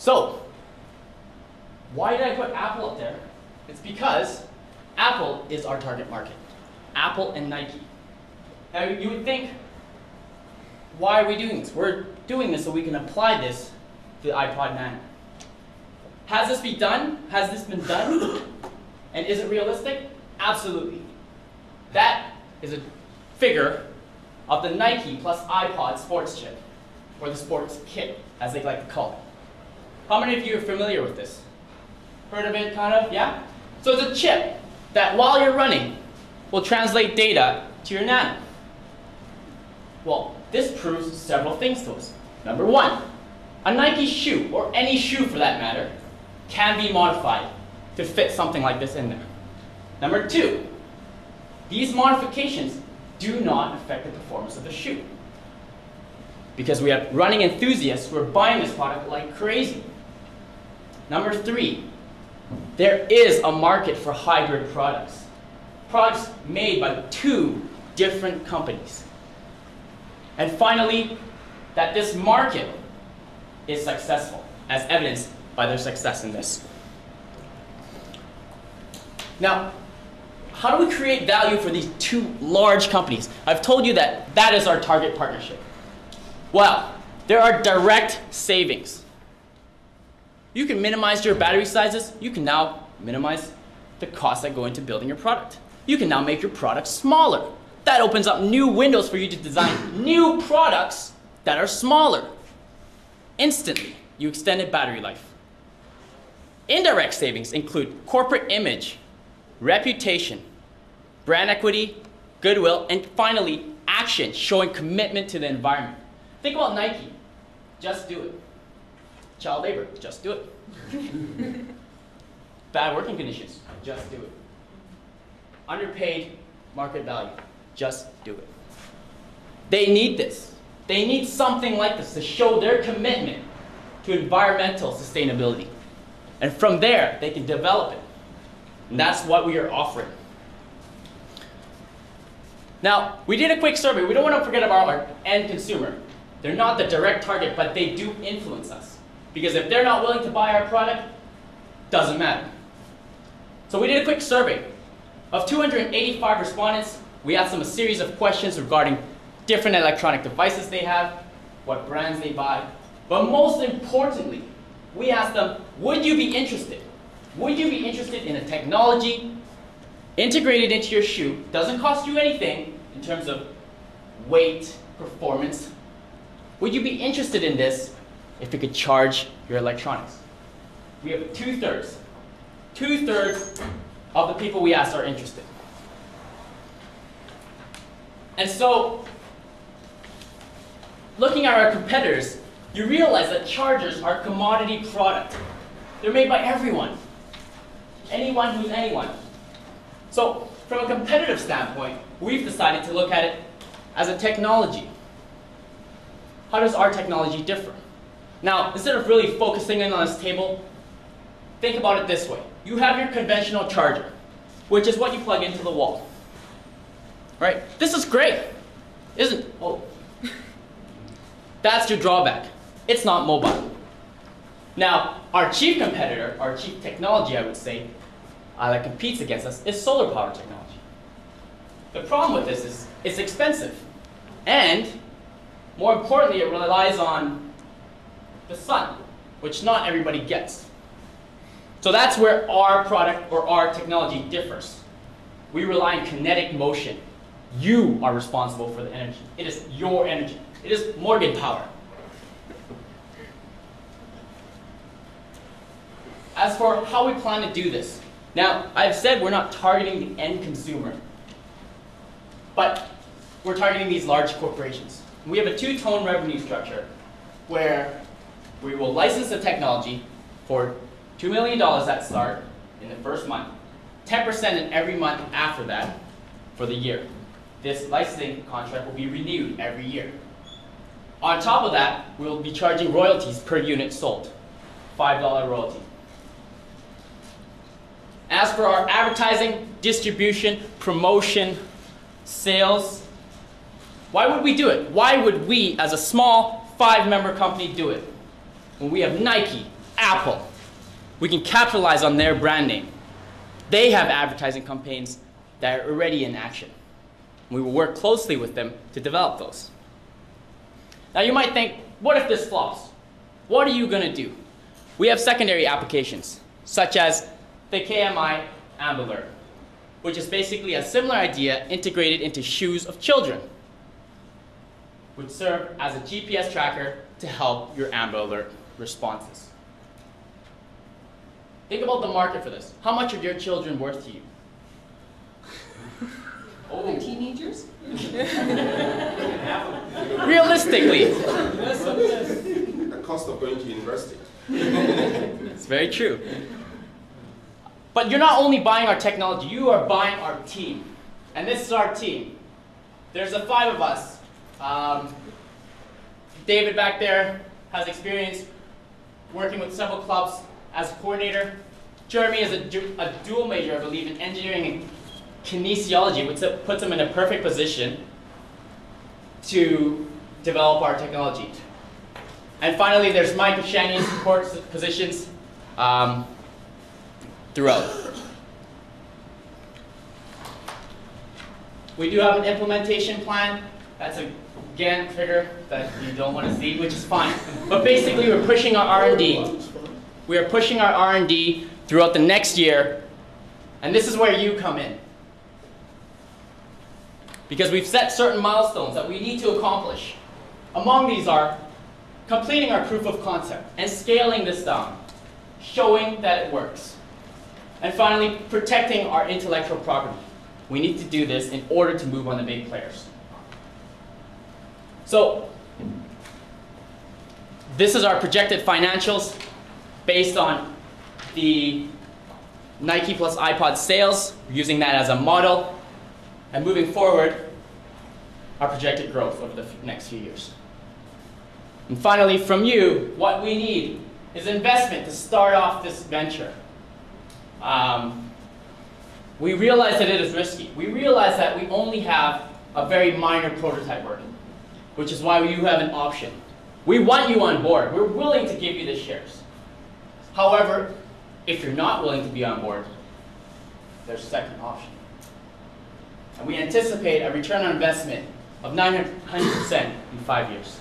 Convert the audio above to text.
So, why did I put Apple up there? It's because Apple is our target market. Apple and Nike. Now you would think, why are we doing this? We're doing this so we can apply this to the iPod Nano. Has this been done? Has this been done? And is it realistic? Absolutely. That is a figure of the Nike plus iPod sports chip, or the sports kit, as they like to call it. How many of you are familiar with this? Heard of it, kind of? Yeah? So it's a chip that, while you're running, will translate data to your Nano. Well, this proves several things to us. Number one, a Nike shoe, or any shoe for that matter, can be modified to fit something like this in there. Number two, these modifications do not affect the performance of the shoe, because we have running enthusiasts who are buying this product like crazy. Number three, there is a market for hybrid products. Products made by two different companies. And finally, that this market is successful, as evidenced by their success in this. Now, how do we create value for these two large companies? I've told you that that is our target partnership. Well, there are direct savings. You can minimize your battery sizes. You can now minimize the costs that go into building your product. You can now make your product smaller. That opens up new windows for you to design new products that are smaller. Instantly, you extended battery life. Indirect savings include corporate image, reputation, brand equity, goodwill, and finally, action, showing commitment to the environment. Think about Nike. Just do it. Child labor. Just do it. Bad working conditions. Just do it. Underpaid market value. Just do it. They need this. They need something like this to show their commitment to environmental sustainability. And from there, they can develop it. And that's what we are offering. Now, we did a quick survey. We don't want to forget about our end consumer. They're not the direct target, but they do influence us. Because if they're not willing to buy our product, doesn't matter. So we did a quick survey. Of 285 respondents, we asked them a series of questions regarding different electronic devices they have, what brands they buy. But most importantly, we asked them, would you be interested? Would you be interested in a technology integrated into your shoe? Doesn't cost you anything in terms of weight, performance. Would you be interested in this if it could charge your electronics? We have two-thirds. Two-thirds of the people we asked are interested. And so, looking at our competitors, you realize that chargers are a commodity product. They're made by everyone. Anyone who's anyone. So, from a competitive standpoint, we've decided to look at it as a technology. How does our technology differ? Now, instead of really focusing in on this table, think about it this way. You have your conventional charger, which is what you plug into the wall. Right? This is great, isn't it? Oh. That's your drawback. It's not mobile. Now, our chief competitor, our chief technology, I would say, that competes against us is solar power technology. The problem with this is it's expensive. And, more importantly, it relies on the sun, which not everybody gets. So that's where our product or our technology differs. We rely on kinetic motion. You are responsible for the energy. It is your energy. It is Morgan power. As for how we plan to do this, now, I've said we're not targeting the end consumer, but we're targeting these large corporations. We have a two-tone revenue structure where we will license the technology for $2 million at start in the first month, 10% in every month after that for the year. This licensing contract will be renewed every year. On top of that, we'll be charging royalties per unit sold, $5 royalty. As for our advertising, distribution, promotion, sales, why would we do it? Why would we, as a small 5-member company, do it? When we have Nike, Apple. We can capitalize on their branding. They have advertising campaigns that are already in action. We will work closely with them to develop those. Now you might think, what if this flops? What are you going to do? We have secondary applications, such as the KMI Amp Alert, which is basically a similar idea integrated into shoes of children, which serve as a GPS tracker to help your Amber Alert responses. Think about the market for this. How much are your children worth to you? They're teenagers? Realistically. The cost of going to university. It's very true. But you're not only buying our technology, you are buying our team. And this is our team. There's the 5 of us. David back there has experience working with several clubs as a coordinator. Jeremy is a dual major, I believe, in engineering and kinesiology, which puts him in a perfect position to develop our technology. And finally, there's Mike Shani in support positions throughout. We do have an implementation plan. That's a Gantt figure that you don't want to see, which is fine. But basically, we're pushing our R&D. We are pushing our R&D throughout the next year, and this is where you come in. Because we've set certain milestones that we need to accomplish. Among these are completing our proof of concept and scaling this down, showing that it works. And finally, protecting our intellectual property. We need to do this in order to move on the big players. So, this is our projected financials based on the Nike plus iPod sales, using that as a model, and moving forward, our projected growth over the next few years. And finally, from you, what we need is investment to start off this venture. We realize that it is risky. We realize that we only have a very minor prototype working, which is why you have an option. We want you on board. We're willing to give you the shares. However, if you're not willing to be on board, there's a second option. And we anticipate a return on investment of 900% in 5 years.